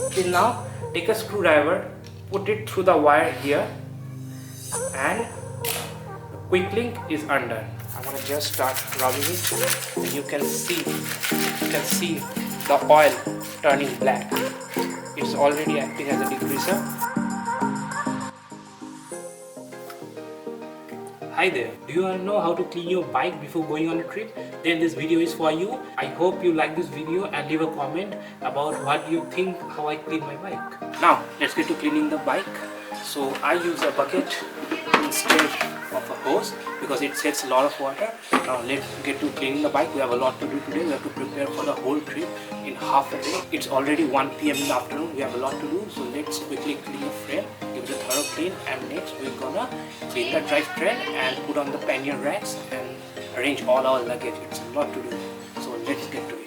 Till now, take a screwdriver, put it through the wire here, and quick link is undone. I'm gonna just start rubbing it, and you can see the oil turning black. It's already acting as a degreaser. Hi there, do you want to know how to clean your bike before going on a trip? Then this video is for you. I hope you like this video and leave a comment about what you think how I clean my bike. Now let's get to cleaning the bike. So I use a bucket instead of a hose because it saves a lot of water. Now let's get to cleaning the bike. We have a lot to do today. We have to prepare for the whole trip in half a day. It's already 1 PM in the afternoon. We have a lot to do. So let's quickly clean the frame, give it a thorough clean, and next we're gonna clean the drivetrain and put on the pannier racks and arrange all our luggage. It's a lot to do. So let's get to it.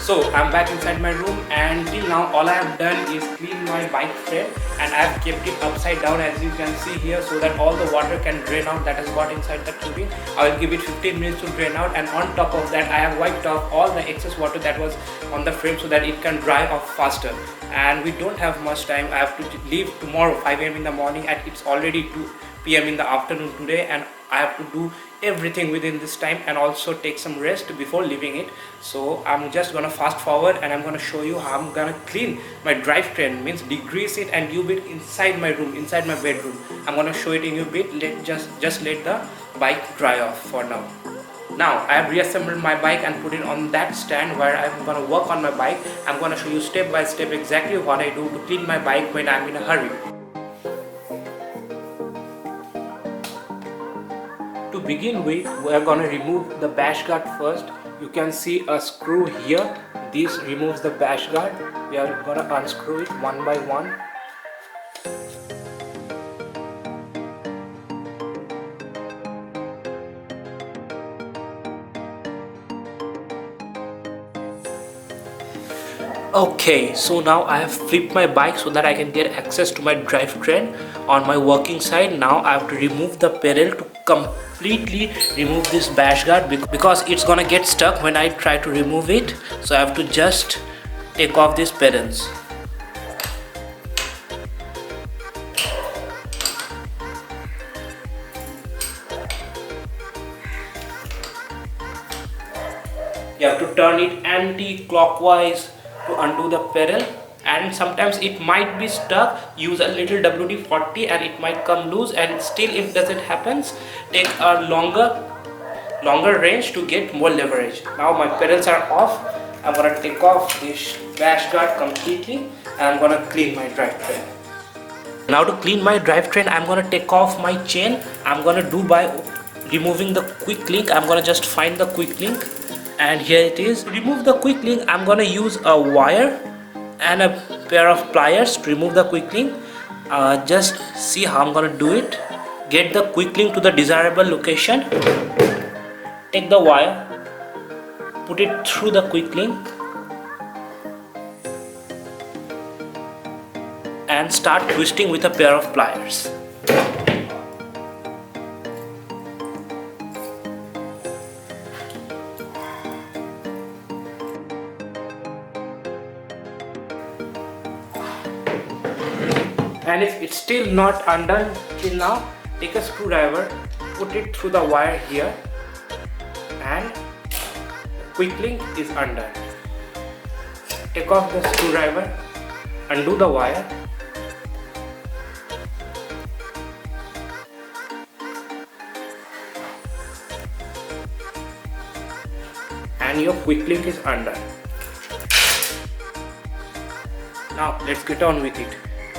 So I'm back inside my room, and till now all I have done is clean my bike frame, and I have kept it upside down as you can see here so that all the water can drain out that has got inside the tubing. I will give it 15 minutes to drain out, and on top of that I have wiped off all the excess water that was on the frame so that it can dry off faster. And we don't have much time. I have to leave tomorrow 5 AM in the morning, and it's already 2 PM in the afternoon today, and I have to do everything within this time and also take some rest before leaving it. So I'm just gonna fast forward, and I'm gonna show you how I'm gonna clean my drivetrain, means degrease it and leave it inside my room, inside my bedroom. I'm gonna show it in a bit. Just let the bike dry off for now. Now I have reassembled my bike and put it on that stand where I'm gonna work on my bike. I'm gonna show you step by step exactly what I do to clean my bike when I'm in a hurry. To begin with, we are going to remove the bash guard first. You can see a screw here. This removes the bash guard. We are going to unscrew it one by one. Okay, so now I have flipped my bike so that I can get access to my drivetrain on my working side. Now I have to remove the pedal to completely remove this bash guard because it's gonna get stuck when I try to remove it. So I have to just take off these pedals. You have to turn it anti-clockwise to undo the pedal, and sometimes it might be stuck. Use a little WD-40 and it might come loose, and still if doesn't happens, take a longer range to get more leverage. Now my pedals are off. I'm gonna take off this bash guard completely, and I'm gonna clean my drivetrain. Now to clean my drivetrain, I'm gonna take off my chain. I'm gonna do by removing the quick link. I'm gonna just find the quick link, and here it is. To remove the quick link, I'm gonna use a wire and a pair of pliers to remove the quick link. Just see how I'm gonna do it. Get the quick link to the desirable location. Take the wire, put it through the quick link, and start twisting with a pair of pliers. And if it's still not undone till now, take a screwdriver, put it through the wire here, and quick link is undone. Take off the screwdriver, undo the wire, and your quick link is undone. Now let's get on with it.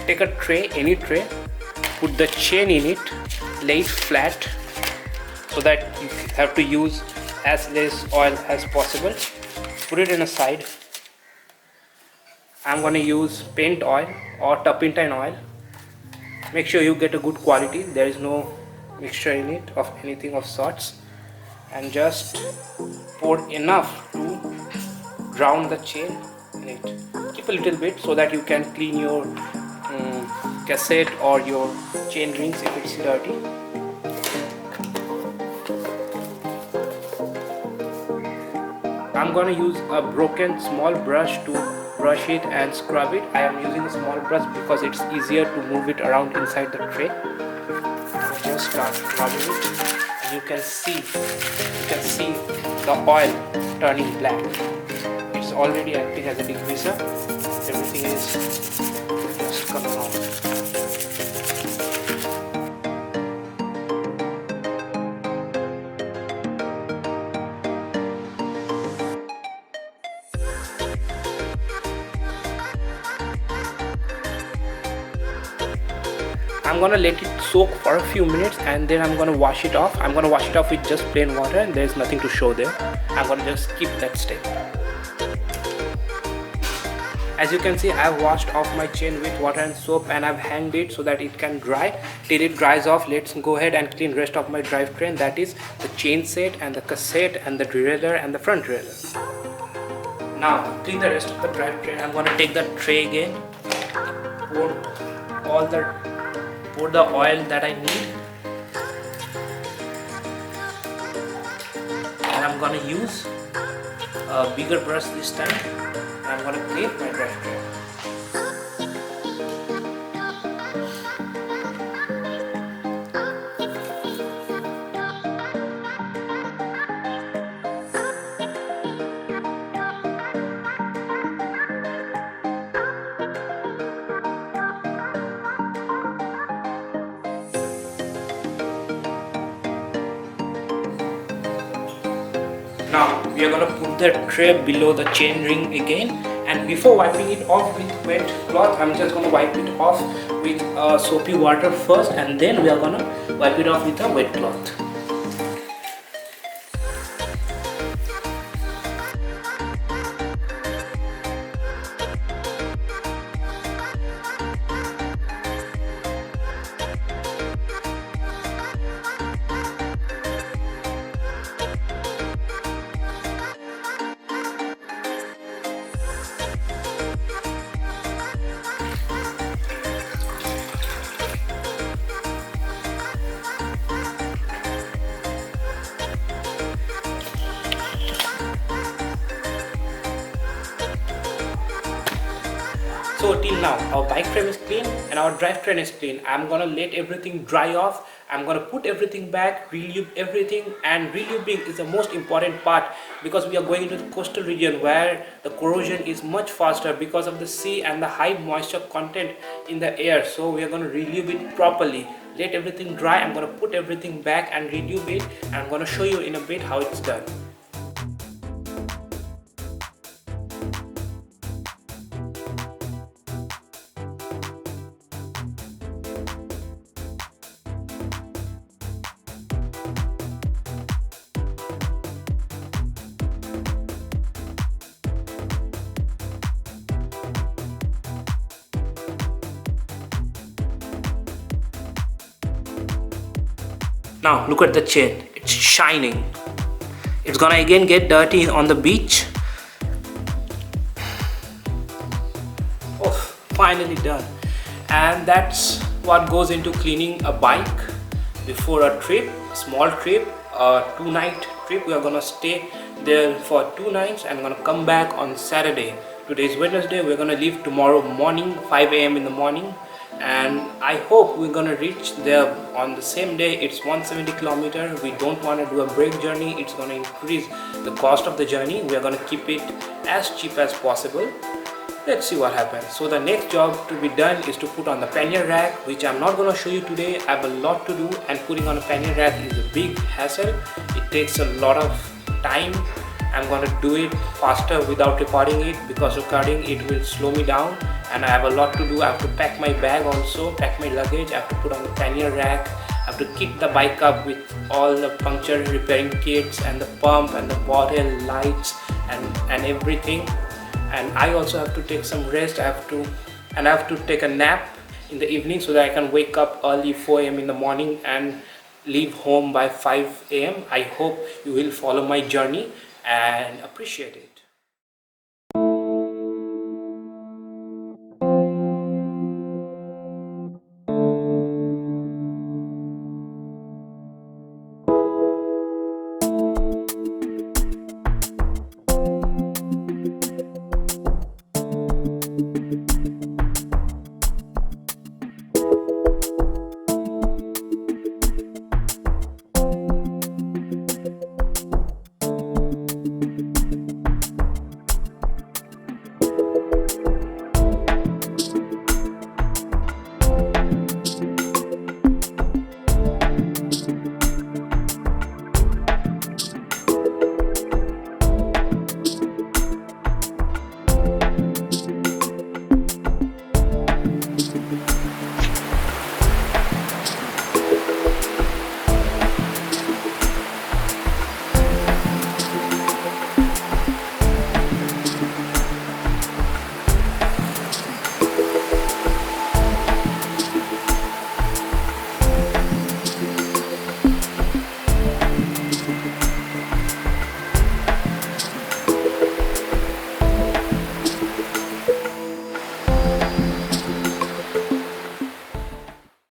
Take a tray, any tray, put the chain in it, lay it flat so that you have to use as less oil as possible. Put it in a side. I'm going to use paint oil or turpentine oil. Make sure you get a good quality. There is no mixture in it of anything of sorts, and just pour enough to drown the chain in it. Keep a little bit so that you can clean your cassette or your chain rings if it's dirty. I'm gonna use a broken small brush to brush it and scrub it. I am using a small brush because it's easier to move it around inside the tray. I'll just start rubbing it, and you can see the oil turning black. It's already acting as a degreaser. Everything is just coming off. I'm gonna let it soak for a few minutes, and then I'm gonna wash it off. I'm gonna wash it off with just plain water, and there's nothing to show there. I'm gonna just skip that step. As you can see, I've washed off my chain with water and soap, and I've hanged it so that it can dry. Till it dries off, let's go ahead and clean rest of my drivetrain, that is the chain set and the cassette and the derailleur and the front derailleur. Now clean the rest of the drivetrain. I'm gonna take the tray again, pour the oil that I need, and I'm gonna use a bigger brush this time. I'm gonna clean my drivetrain. Now we are going to put the tray below the chain ring again, and before wiping it off with wet cloth, I'm just going to wipe it off with soapy water first, and then we are going to wipe it off with a wet cloth. So till now our bike frame is clean and our drivetrain is clean. I'm gonna let everything dry off. I'm gonna put everything back, relube everything, and relubing is the most important part because we are going into the coastal region where the corrosion is much faster because of the sea and the high moisture content in the air. So we are gonna relube it properly. Let everything dry. I'm gonna put everything back and relube it, and I'm gonna show you in a bit how it's done. Now look at the chain, it's shining. It's gonna again get dirty on the beach. Oh, finally done. And that's what goes into cleaning a bike before a trip, small trip, a 2-night trip. We are gonna stay there for 2 nights and gonna come back on Saturday. Today is Wednesday. We're gonna leave tomorrow morning, 5 a.m. in the morning, and I hope we're gonna reach there on the same day. It's 170 kilometers. We don't want to do a break journey. It's gonna increase the cost of the journey. We're gonna keep it as cheap as possible. Let's see what happens. So the next job to be done is to put on the pannier rack, which I'm not going to show you today. I have a lot to do, and putting on a pannier rack is a big hassle. It takes a lot of time. I'm going to do it faster without recording it, because recording it will slow me down, and I have a lot to do. I have to pack my bag also, pack my luggage. I have to put on the pannier rack. I have to keep the bike up with all the puncture repairing kits and the pump and the bottle, lights and everything. And I also have to take some rest. I have to take a nap in the evening so that I can wake up early 4 a.m. in the morning and leave home by 5 a.m. I hope you will follow my journey and appreciate it.